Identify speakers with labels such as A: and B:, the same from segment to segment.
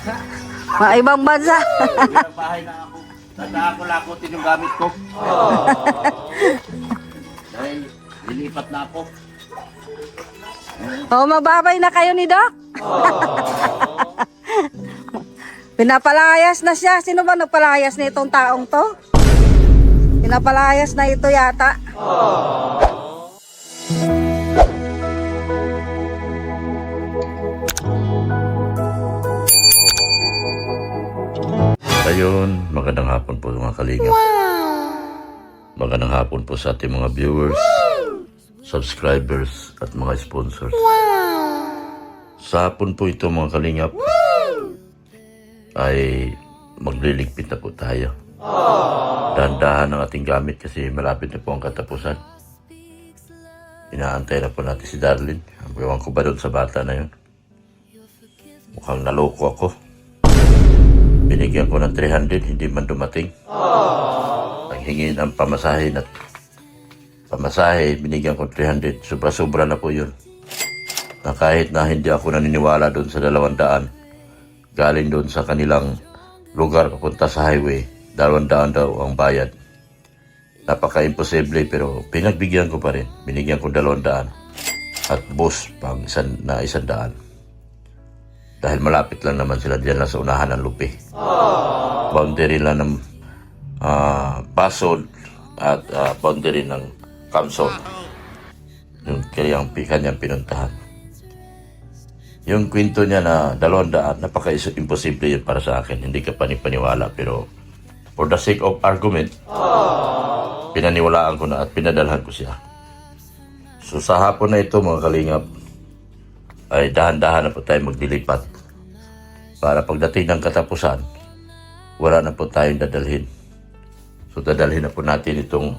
A: Mga ibang bansa.
B: Ang bahay na ako. Tandaan ko lakotin yung gamit ko. Dahil lilipat na ako.
A: O, mababay na kayo ni Doc. Pinapalayas na siya. Sino ba nagpalayas na itong taong to? Pinapalayas na ito yata.
C: Ayun, magandang hapon po mga kalingap. Magandang hapon po sa ating mga viewers, subscribers at mga sponsors. Sa hapon po ito mga kalingap ay magliligpit na po tayo. Dahan-dahan ang ating gamit kasi malapit na po ang katapusan. Inaantay na po natin si Darlene. Ewan ko ba doon sa bata na yun? Mukhang naloko ako. Binigyan ko ng 300, hindi man dumating. Naghingin ang pamasahe at pamasahe, binigyan ko 300. Sobra-sobra na po yun. Na kahit na hindi ako naniniwala doon sa 200, galing doon sa kanilang lugar papunta sa highway, 200 daw ang bayad. Napaka-imposible pero pinagbigyan ko pa rin. Binigyan ko 200 at bus pang 100. Dahil malapit lang naman sila diyan lang sa unahan ng lupi. Boundary lang ng Basod at boundary ng Kamsol. Yung kanyang pinuntahan. Yung kwento niya na 200, napaka-imposible yun para sa akin. Hindi ka panipaniwala pero for the sake of argument, pinaniwalaan ko na at pinadalhan ko siya. So sa hapon na ito mga kalingap, ay dahan-dahan na po tayo magdilipat para pagdating ng katapusan, wala na po tayong dadalhin. So dadalhin na po natin itong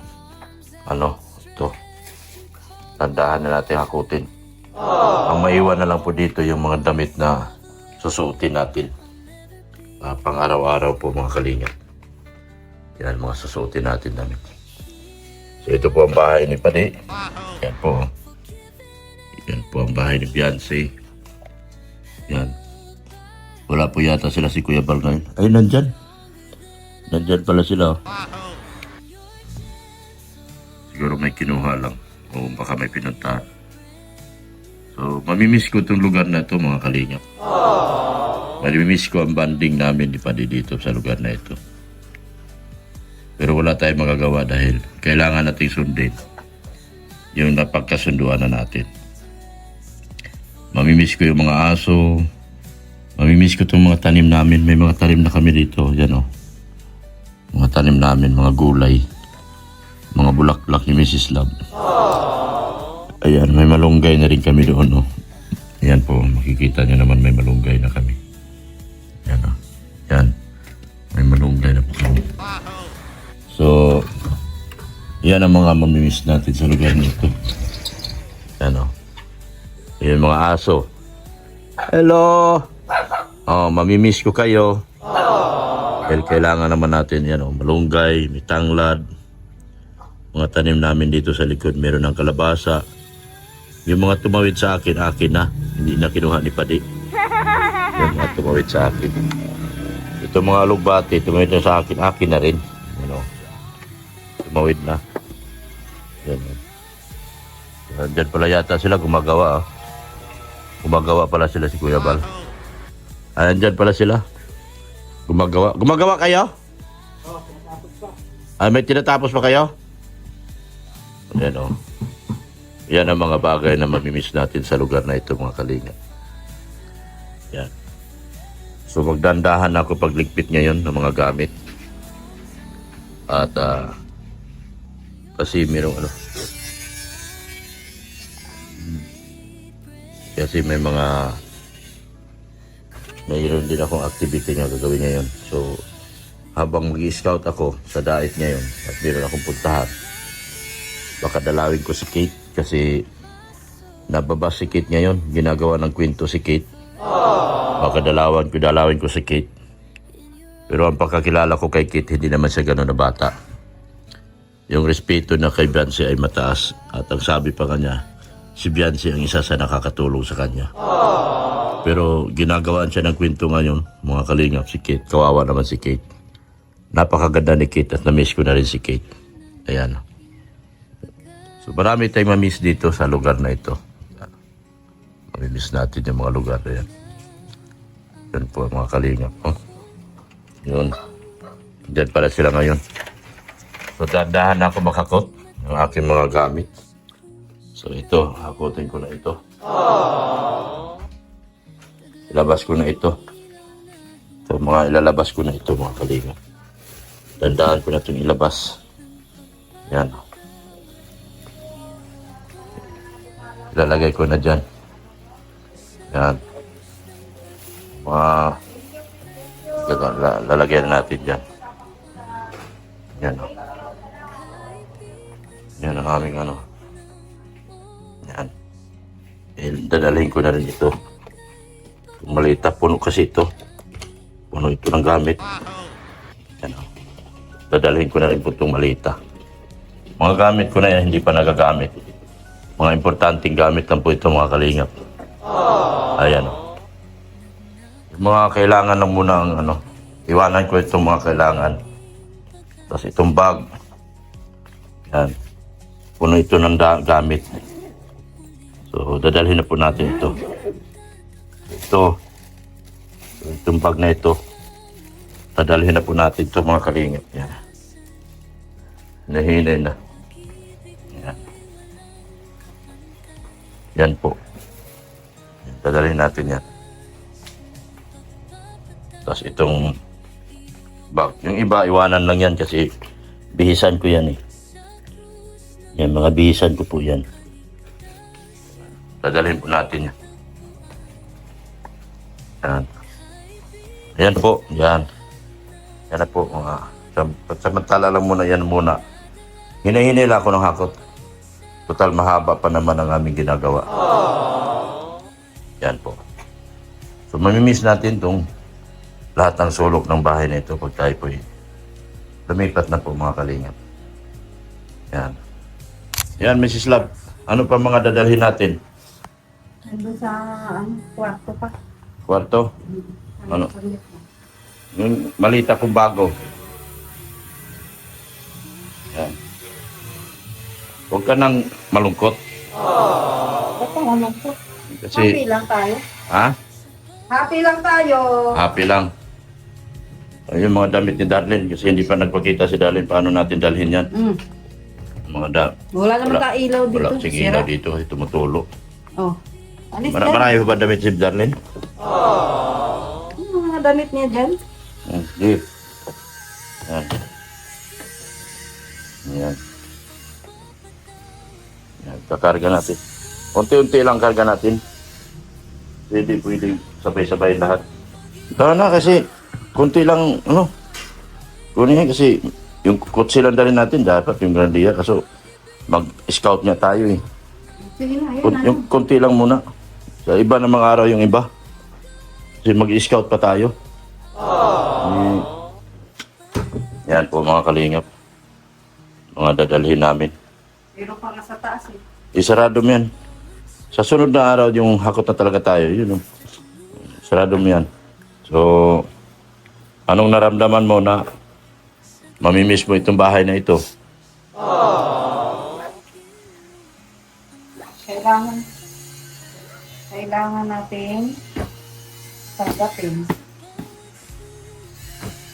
C: ito. Tandahan na natin hakutin. Ang maiwan na lang po dito yung mga damit na susuotin natin. Pang araw-araw po mga kalingap. Yan mga susuotin natin damit. So ito po ang bahay ni Padi. Yan po. Yan po ang bahay ni Beyonce. Yan. Wala po yata sila si Kuya Bal ngayon. Ay, nandyan. Nandyan pala sila. Siguro may kinuha lang. O baka may pinuntahan. So, mamimiss ko itong lugar na ito mga kalingap. Mamimiss ko ang banding namin ni Padi dito sa lugar na ito. Pero wala tayong magagawa dahil kailangan nating sundin yung napagkasunduan na natin. Mamimiss ko yung mga aso. Mamimiss ko itong mga tanim namin. May mga tanim na kami dito. Yan o. Mga tanim namin, mga gulay. Mga bulaklak ni Mrs. Love. Ayan, may malunggay na rin kami doon o. Yan po, makikita nyo naman may malunggay na kami. Yan o. Yan. May malunggay na po kami. So, yan ang mga mamimiss natin sa lugar nito. Yan o. Yan mga aso. Hello! Oh, mamimiss ko kayo. Dahil kailangan naman natin yan, malunggay, may tanglad. Mga tanim namin dito sa likod, meron ng kalabasa. Yung mga tumawid sa akin, akin na. Hindi na kinuha ni Padi. Yung mga tumawid sa akin. Ito mga alugbati, tumawid na sa akin, akin na rin. Tumawid na. Yan. Diyan pala yata sila gumagawa. Gumagawa pala sila si Kuya Bal. Andyan pala sila. Gumagawa. Gumagawa kayo? May tinatapos pa kayo? Yan o. Yan ang mga bagay na mamimiss natin sa lugar na ito mga kalinga. Yan. So magdandahan ako pagligpit ngayon ng mga gamit. At kasi mayroong kasi mayroon din akong activity na gagawin ngayon. So, habang mag-i-scout ako sa diet ngayon at mayroon akong puntahan, baka dalawin ko si Kate kasi nababa si Kate ngayon. Ginagawa ng kwento si Kate. Baka dalawin ko si Kate. Pero ang pagkakilala ko kay Kate, hindi naman siya gano'n na bata. Yung respeto na kay Beyonce ay mataas at ang sabi pa kanya, si Biancy ang isa sa nakakatulong sa kanya. Pero ginagawaan siya ng kwento ngayon, mga kalingap, si Kate. Kawawa naman si Kate. Napakaganda ni Kate at na-miss ko na rin si Kate. Ayan. So marami tayong ma-miss dito sa lugar na ito. Mamimiss natin yung mga lugar na yan. Yan po mga kalingap. Oh. Yun. Diyan pala sila ngayon. So dahan ako makakot ng aking mga gamit. So ito, hakutin ko na ito. Ilabas ko na ito. So mga ilalabas ko na ito mga kalingap. Dandahan ko na itong ilabas. Yan. Ilalagay ko na dyan. Yan. Lalagyan na natin dyan. Yan. Yan ang aming ano. Yan. Dadalhin ko na rin ito. Malita, puno kasi ito. Puno ito ng gamit. Yan. Dadalhin ko na rin po itong malita. Mga gamit ko na yan, hindi pa nagagamit. Mga importanteng gamit lang po ito mga kalingap. Ayan. Yung mga kailangan lang muna ang ano. Iwanan ko itong mga kailangan. Tapos itong bag. Yan. Puno ito ng gamit. So, dadalhin na po natin ito. Ito. Itong bag na ito. Dadalhin na po natin ito mga kalingap. Yan. Nahinay na. Yan. Yan po. Dadalhin natin yan. Tapos itong bag. Yung iba, iwanan lang yan kasi bihisan ko yan eh. Yan, mga bihisan ko po yan. Dadalhin po natin yan. Yan. Ayan po, yan. Yan na po mga. Samantala lang muna yan muna. Hinahinay lang ako ng hakot. Total mahaba pa naman ang aming ginagawa. Yan po. So mamimiss natin itong lahat ng sulok ng bahay na ito pag tayo po lumipat na po mga kalingap. Yan. Yan, Mrs. Love. Ano pa mga dadalhin natin?
A: Ando sa kwarto pa.
C: Kwarto? Ano? Yung malita kong bago. Yan. Huwag ka nang malungkot.
A: Ba't naman po?
C: Kasi,
A: Happy lang tayo.
C: ha?
A: Happy lang tayo.
C: Happy lang. Yung mga damit ni Darlene, kasi hindi pa nagpakita si Darlene paano natin dalhin yan.
A: Wala naman ka ilaw dito.
C: Wala kasing ilaw dito, tumutulo.
A: Oh. Alis
C: Marami ba damit si Darlene?
A: Yung mga damit niya dyan.
C: Hindi. Yan. Yan. Yan. Kakarga natin. Unti-unti lang karga natin. Pwede sabay-sabay lahat. Tara na kasi kunti lang ano. Kunin kasi yung kotse lang dalhin natin dapat yung Grandia kasi mag-scout niya tayo eh.
A: Sige na, yun na.
C: Yung kunti lang muna. Sa iba na mga araw yung iba. Kasi mag-scout pa tayo. Yan po mga kalingap. Mga dadalhin namin.
A: Pero pa nga sa taas eh.
C: Isarado mo yan. Sa sunod na araw yung hakot na talaga tayo. Yun. Sarado mo yan. So, anong naramdaman mo na mamimiss mo itong bahay na ito?
A: Kailangan natin tanggapin.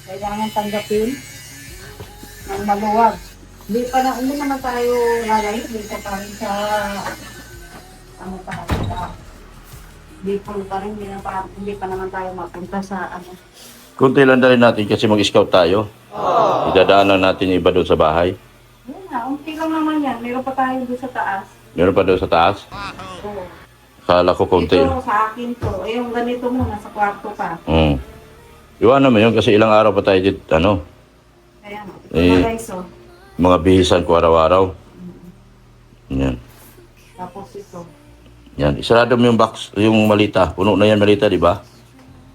A: Kailangan tanggapin ng maluwag. Hindi naman tayo lalayo. Hindi pa rin sa hindi pa naman tayo mapunta sa ano.
C: Kunti lang dalhin natin kasi mag-scout tayo. Idadaan lang natin yung iba doon sa bahay.
A: Yun na, unti lang naman yan. Meron pa tayo doon sa taas.
C: Meron pa doon sa taas?
A: Oo.
C: Kala ko konti.
A: Ito sa akin to. Eh, yung ganito muna sa kwarto pa.
C: Iwanan mo yun kasi ilang araw pa tayo dito, ano?
A: Kaya nga.
C: Eh,
A: Guys, oh.
C: mga bihisan ko araw-araw. Yan.
A: Tapos ito.
C: Yan. Isarado mo yung box, yung malita. Puno na yan malita, di ba?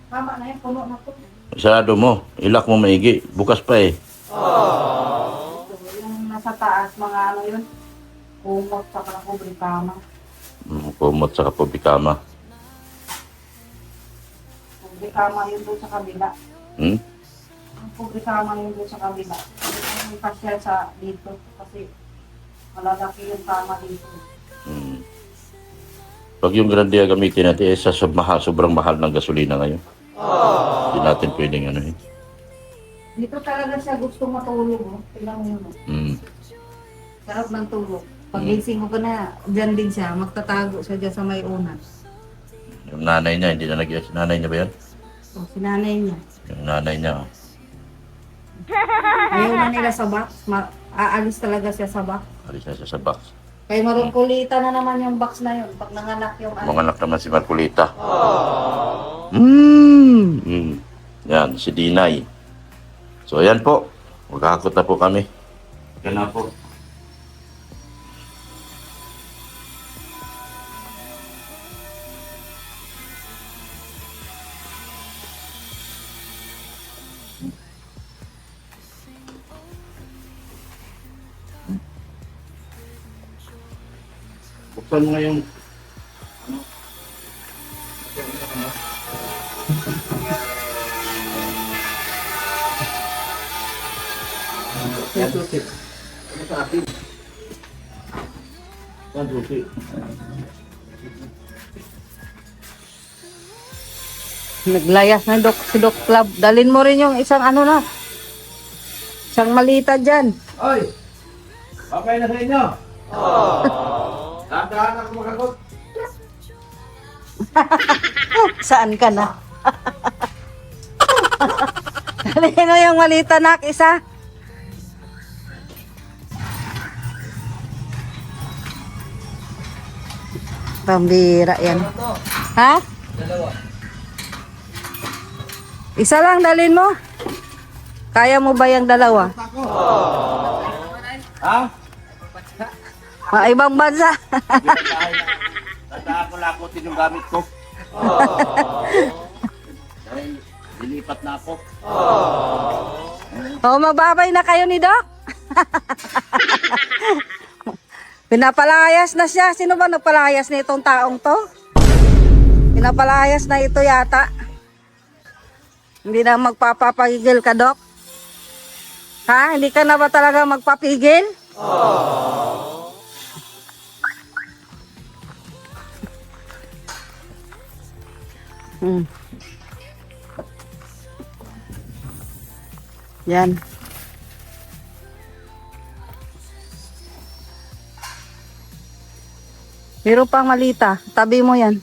A: Tama na yan, puno na po.
C: Isarado mo. Ilak mo maigi. Bukas pa eh.
A: Ito, yung nasa taas, mga ano yun. Kumot sa kubre kama.
C: Kumot sa Pobikama.
A: Publikama yun doon sa kabila.
C: Hmm?
A: Ang publikama yun doon sa kabila. Hindi pa siya sa dito kasi malalaki yung tama dito.
C: Hmm. Pag yung Grandia gamitin natin, sobrang mahal ng gasolina ngayon. Hindi natin pwedeng ano eh.
A: Dito talaga siya gusto matulog. Oh. Tingnan mo yun. Oh.
C: Hmm.
A: Sarap ng tulog. Pagising ko pa na, dyan din siya. Magtatago siya dyan sa may unan.
C: Yung nanay niya, hindi na nag-ias. Nanay niya ba yan?
A: So, sinanay niya.
C: Yung nanay niya. Oh.
A: Ayaw na nila sa box. Aalis talaga siya sa box.
C: Alis na siya sa box.
A: Kaya marungkulita na naman yung box na yun. Pag nanganak yung
C: Mga anak naman si Marcolita. Mm. Yan, si Dinay. So, ayan po. Maghahakot na po kami. Yan na po. Buksan mo nga yung yan susi. Ano sa atin? Yan susi.
A: Naglayas na si Doc Club. Dalin mo rin yung isang ano na. Isang malita dyan.
B: Oy! Okay na sa inyo? Dahan-dahan ako makagot.
A: Saan ka na? Dalhin mo yung malita na isa. Pambira yan. Ha?
B: Dalawa.
A: Isa lang dalhin mo. Kaya mo ba yung dalawa?
B: Ha?
A: Mga ibang bansa.
B: Dahan ko lakotin yung gamit ko. Dahil lilipat na ako.
A: O, magbabay na kayo ni Doc. Pinapalayas na siya. Sino ba nagpalayas na itong taong to? Pinapalayas na ito yata. Hindi na magpapapigil ka, Doc? Ha? Hindi ka na ba talaga magpapigil? Yan. Pero pang malita, tabi mo yan.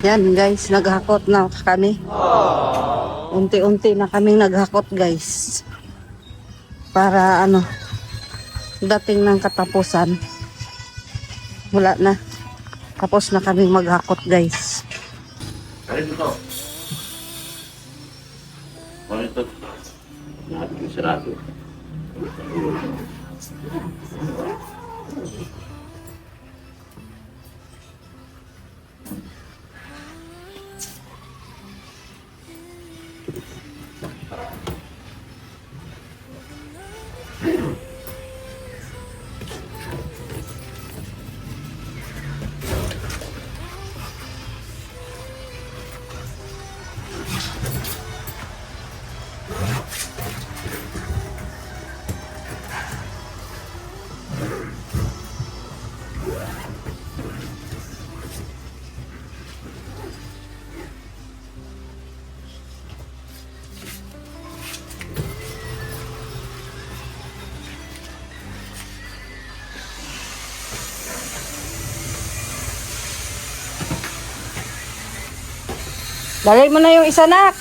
A: Yan guys, naghakot na kami. Unti-unti na kaming naghakot guys. Para ano, dating ng katapusan. Wala na. Tapos na kaming maghakot guys.
C: Kaya ito. Ano ito? Natin sarado.
A: Dalhin mo na yung isa nak.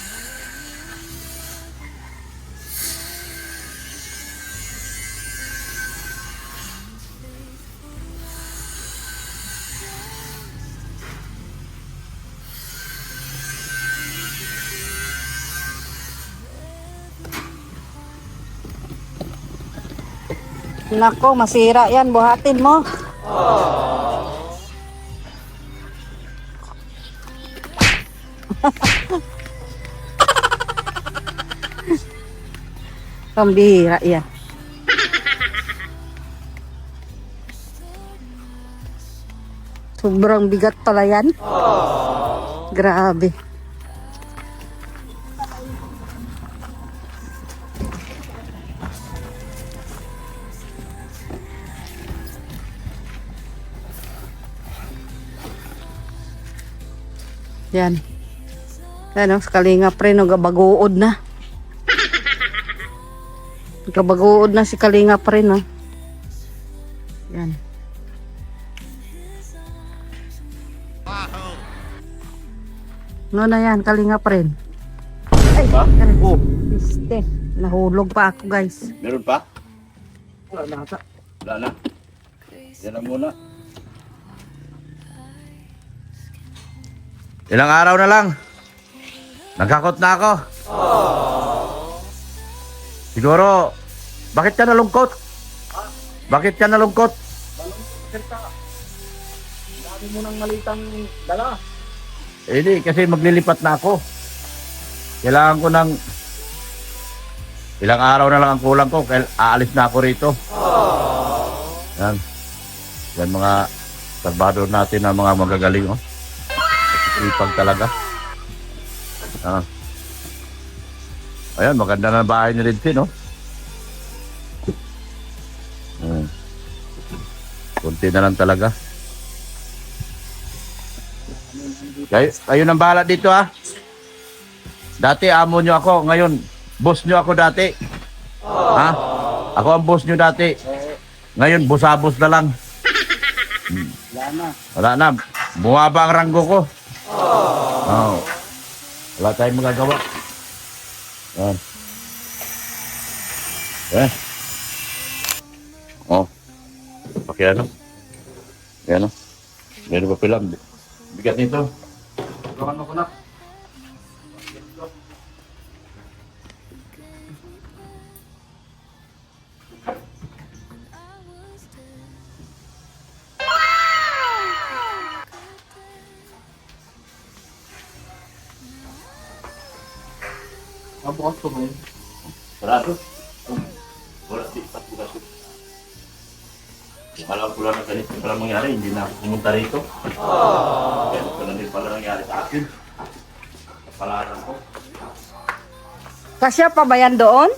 A: Nako, masira yan. Buhatin mo. Pambihira yan. Sobrang bigat pala yan. Grabe. Yan. Ano, Kalinga pre, nagabaguod na. Nagabaguod na si Kalinga pre, no? Yan. No na yan, Kalinga pre. Ay,
B: Ba? Oh,
A: piste. Nahulog pa ako, guys.
B: meron pa?
C: Wala na ata.
B: Wala na. Yan na muna.
C: Ilang araw na lang. Nagkakot na ako. Siguro, bakit ka nalungkot? Bakit ka nalungkot?
B: Dami mo nang malitang dala.
C: Hindi, kasi maglilipat na ako. Kailangan ko ng ilang araw na lang ang kulang ko. Aalis na ako rito. Yan. Yan mga salvador natin na mga magagaling. Oh. Ipag talaga. Ayan, maganda na bahay ni Redfin, no? Kunti na lang talaga. Kayo nang bahala dito, ha? Dati amo nyo ako, ngayon boss nyo ako dati. Ha? Ako ang boss nyo dati. Ngayon, busabos na lang.
B: Wala na.
C: Wala na. Bumaba ang ranggo ko. Oh. Wala tayong magagawa. Yan. Oh. Pakiano. Pakiano. Meron pa pala. Bigat nito. Gawan mo ko na.
B: Mabukas ko mo yun.
C: Sarado. Wala. Di. Pagbukas ko. Alam ko lang na ganito pala mangyari. Hindi na ako pumunta rito. Ganito pala din pala nangyari sa akin. Kapalaran ko.
A: Kasya pa ba yan doon?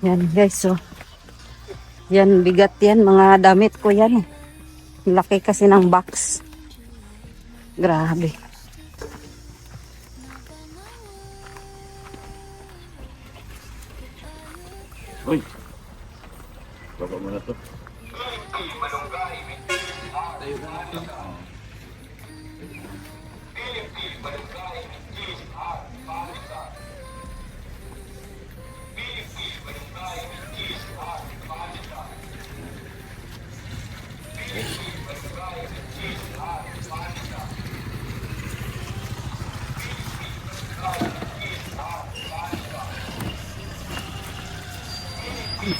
A: Yan guys, so. Yan, bigat yan. Mga damit ko yan. Laki kasi ng box. Grabe.
C: Uy. Baba mo na to.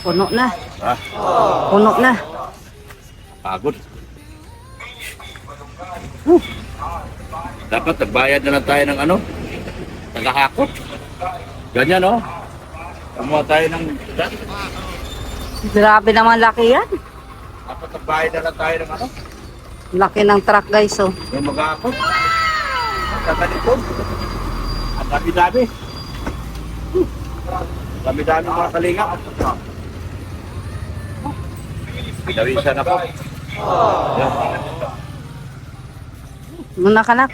A: Puno na.
C: Ha?
A: Puno na.
C: Pagod. Dapat nagbayad na lang tayo ng ano? Tagahakot. Ganyan, no? Kumuha tayo ng...
A: Grabe naman laki yan.
C: Dapat nagbayad na lang tayo ng ano?
A: Laki ng truck guys, oh.
C: Yung mag-aakot. Ang ganito. Ang dami-dami. Dami-dami mga kalinga. Dawisan ako. Yan.
A: Muna ka na.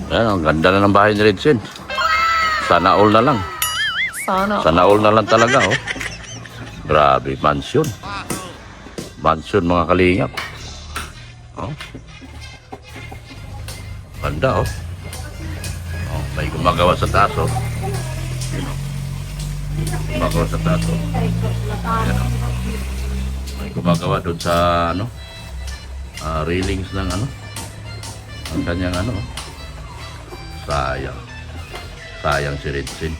C: Yan, ang ganda na ng bahay ni Redfin. Sana all na lang. Sana all na lang talaga, oh. Grabe, mansion. Mansion, mga kalingap. Oh. Ganda, oh. Oh, may gumagawa sa taas, oh. Yun, oh. Gumagawa sa taas, oh. Yan, oh. May gumagawa doon sa, ano, railings ng, ano, ang kanyang, ano, oh. Sayang. Sayang si Ritsin.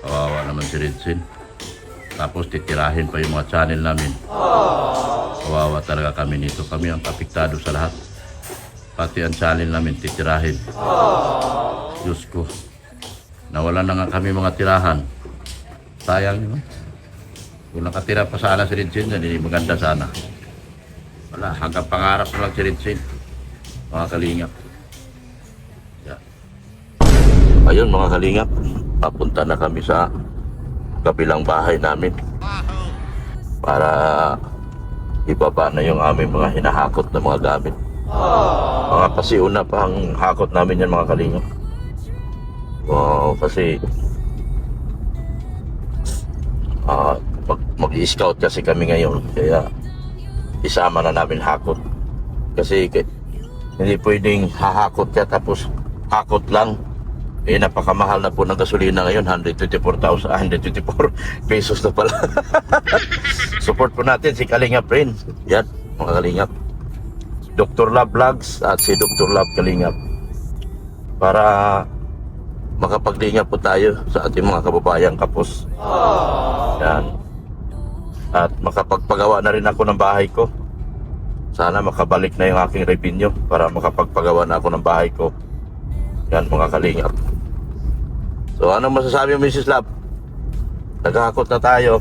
C: Kawawa naman si Ritsin. Tapos titirahin pa yung mga channel namin. Kawawa talaga kami nito. Kami ang apektado sa lahat. Pati ang channel namin titirahin. Diyos ko. Nawalan na nga kami mga tirahan. Sayang yun. Kung nakatira pa sana si Ritsin, hindi maganda sana. Wala, hanggang pangarap na lang si Ritsin. Mga kalingap. Yeah. Ayun mga kalingap. Papunta na kami sa kabilang bahay namin para ibaba na yung aming mga hinahakot na mga gamit. Mga pasiuna pa ang hakot namin yan mga kalingap. Wow, kasi mag-i-scout kasi kami ngayon, kaya isama na namin hakot. Kasi hindi pwedeng hahakot ka tapos hakot lang. Eh, napakamahal na po ng gasolina ngayon, 124 pesos na pala. Support po natin si Kalingap rin. Yan, mga Kalingap. Dr. Love Vlogs at si Dr. Love Kalingap. Para makapaglingap po tayo sa ating mga kababayang kapos. Yan. At makapagpagawa na rin ako ng bahay ko. Sana makabalik na yung aking revenue para makapagpagawa na ako ng bahay ko. Yan, mga Kalingap. So, anong masasabi mo, Mrs. Love? Naghahakot na tayo.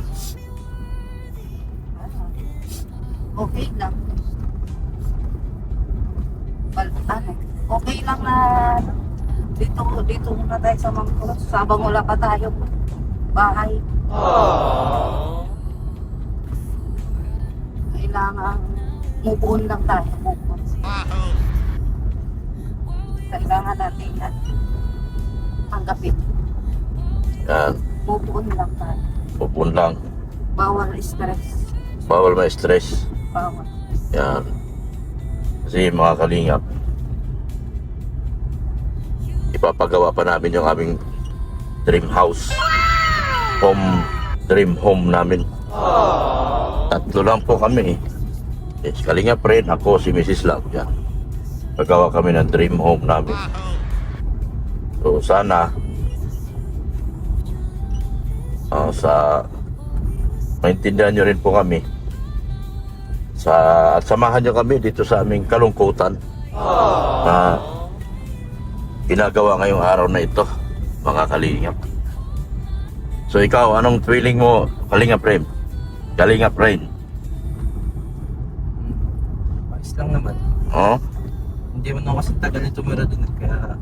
A: Okay lang. Okay lang na dito muna tayo sa Mangkuros. Sabang wala pa tayo bahay. Kailangan move on lang tayo. Move on. Kailangan natin yan tanggapin.
C: Yan.
A: Move on lang tayo.
C: Pupun lang.
A: Bawal stress.
C: Bawal ma-stress.
A: Bawal.
C: Yan. Kasi mga Kalingap, ipapagawa pa namin yung aming dream house. Dream home namin. Tatlo lang po kami. Si Kalingap rin, ako, si Mrs. Love. Yan. Pagawa kami ng dream home namin. So sana maintindihan nyo rin po kami at samahan nyo kami dito sa aming kalungkutan na ginagawa ngayong araw na ito, mga Kalingap. So ikaw, anong feeling mo, Kalingap Rain? Kalingap Rain?
B: Ayos lang naman.
C: Oh?
B: Hindi mo na kasi tagal yung tumira dun. Kaya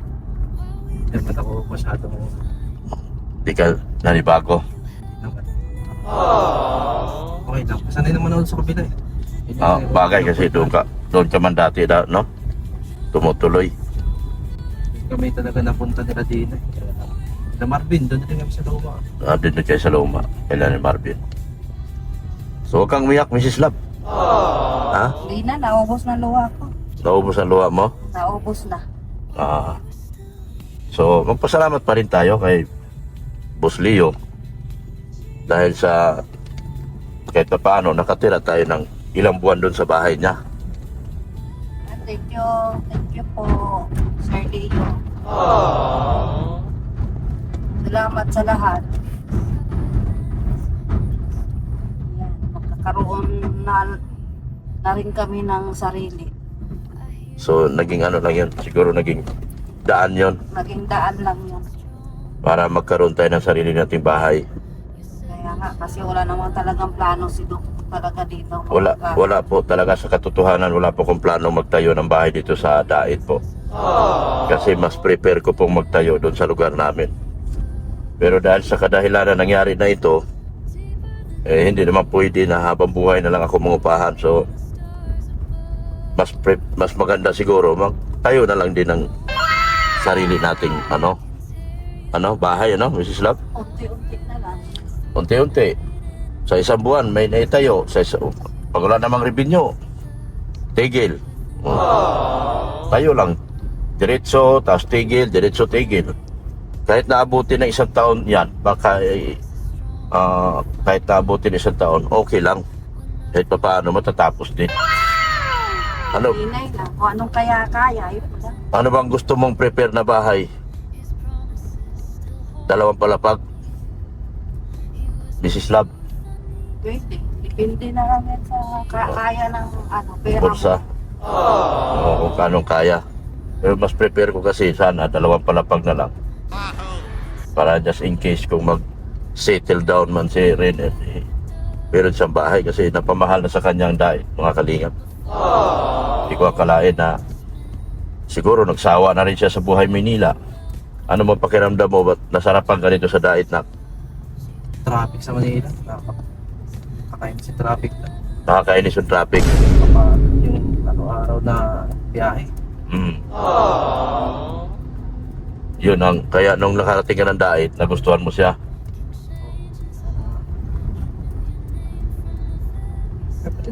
B: hindi naman ako masyadong
C: Di ka nanibago?
B: naman. Okay lang. Sanay naman ako sa kabila eh.
C: Bagay kasi doon ka man dati, no? Tumutuloy.
B: Kami talaga napunta nila din eh. Kaya, na Marvin, doon din kami sa luma.
C: Din na kayo sa luma, kailan ni Marvin. So huwag kang umiyak, Mrs. Love. Ha?
A: Hindi na, naubos na luha ko.
C: Naubos ang luha mo?
A: Naubos na.
C: So magpasalamat pa rin tayo kay Boss Leo dahil sa kahit pa paano nakatira tayo ng ilang buwan doon sa bahay niya.
A: Thank you po, Sir Leo. Salamat sa lahat. Yan, magkakaroon na rin kami ng sarili.
C: So naging ano lang yun, siguro naging daan yon
A: Naging daan lang yun.
C: para magkaroon tayo ng sarili nating bahay.
A: Kaya nga, kasi wala naman talagang plano si Dok talaga dito.
C: Wala po talaga sa katotohanan, wala po kong plano magtayo ng bahay dito sa Dait po. Kasi mas prepare ko pong magtayo doon sa lugar namin. Pero dahil sa kadahilanan na nangyari na ito, hindi naman pwede na habang buhay na lang ako mangupahan. So, mas maganda siguro magtayo na lang din ng sarili nating bahay, Mrs. Love?
A: Unti-unti na lang.
C: Unti-unti. Sa isang buwan, may naitayo. Pag wala namang revenue, tigil. Tayo lang. Diretso, tapos tigil, diretso, tigil. Kahit naabuti ng isang taon yan, baka kahit naabuti ng isang taon, okay lang. Kahit pa paano, matatapos din. Ano,
A: Hinay lang. Kung anong kaya, yun lang.
C: ano bang gusto mong prepare na bahay? 2 palapag? Mrs. Love?
A: Pwede. Depende na lang yan sa kaya ng pera mo.
C: Bulsa? Oo, kung kanong kaya. Pero mas prepare ko kasi sana 2 palapag na lang. Para just in case kung mag-settle down man si Renner, meron siyang bahay kasi napamahal na sa kanyang diet, mga kalingap. Hindi ko akalain na siguro nagsawa na rin siya sa buhay Manila. Ano mo pakiramdam mo? Ba't nasarapan ka dito sa diet na?
B: Traffic sa Manila. Nakakainis si traffic na.
C: Nakakainis yung traffic.
B: Kapag yung araw na biyahe.
C: Yun ang, kaya nung nakarating ka ng diet, nagustuhan mo siya.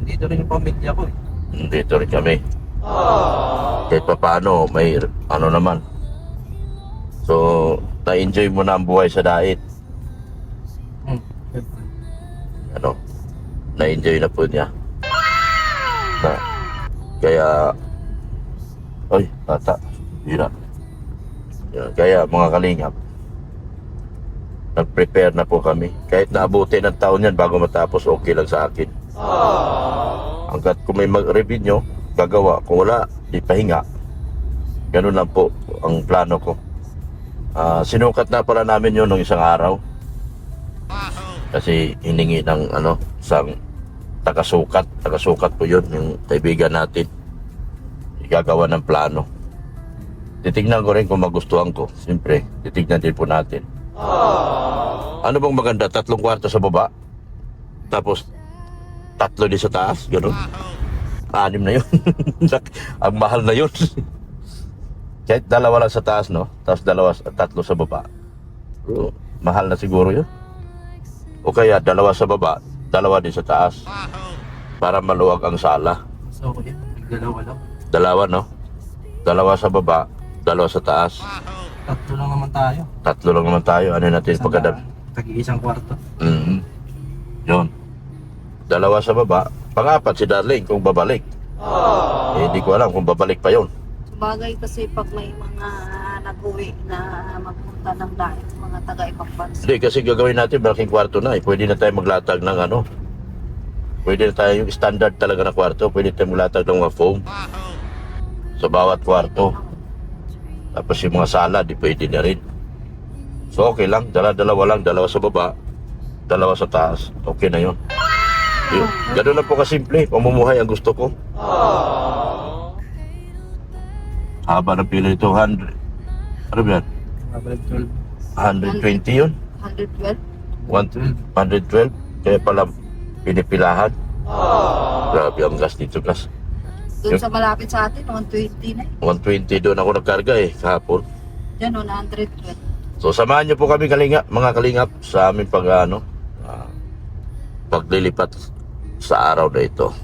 B: Dito rin yung pamilya ko eh.
C: Dito rin kami. Kahit pa paano, may naman. So, na-enjoy mo na ang buhay sa diet. Na-enjoy na po niya. Kaya, bata, hirap. Yan, kaya mga kalingap, nag-prepare na po kami. Kahit naabuti ng taon yan bago matapos, okay lang sa akin. Hanggat kung may mag-revenue, gagawa. Kung wala, di pahinga. Ganun lang po ang plano ko. Sinukat na pala namin yun nung isang araw. Kasi hiningi ng isang taga-sukat. Taga-sukat po yun, yung kaibigan natin. Igagawa ng plano. Titignan ko rin kung magustuhan ko. Siyempre, titignan din po natin. Ano bang maganda? 3 kwarto sa baba? Tapos 3 din sa taas? Ganun? 6 na yun. Ang mahal na yun. Kahit 2 lang sa taas, Tapos 3 sa baba. Mahal na siguro yun. O kaya 2 sa baba, 2 din sa taas. Para maluwag ang sala.
B: So, yan. Dalawa lang.
C: 2, 2 sa baba, 2 sa taas.
B: 3 lang naman tayo.
C: 3 lang naman tayo. Ano natin pagkadami?
B: Tag-iisang kwarto.
C: Yun. 2 sa baba. Pang-4 si Darling kung babalik. Di ko alam kung babalik pa yon.
A: Bagay kasi pag may mga nag-uwi na magpunta ng dahil, mga taga-ibang bansa.
C: Hindi, kasi gagawin natin malaking kwarto na. Pwede na tayo maglatag ng Pwede na tayo yung standard talaga na kwarto. Pwede tayo maglatag ng mga foam. Sa bawat kwarto. Tapos yung mga sala, di pwede na rin. So okay lang. 2 lang. 2 sa baba. 2 sa taas. Okay na yun. Ganun lang po kasimple. Pamumuhay ang gusto ko. Haba ng pila ito. 100. Ano ba yan? 120 yun?
A: 112?
C: 112. Kaya pala pinipilahan. Grabe ang gas dito, gas.
A: Doon sa malapit sa atin, 120 na
C: 120 doon ako nagkarga kahapon.
A: Yan, 112.
C: So samahan niyo po kami mga kalingap sa aming paglilipat sa araw na ito.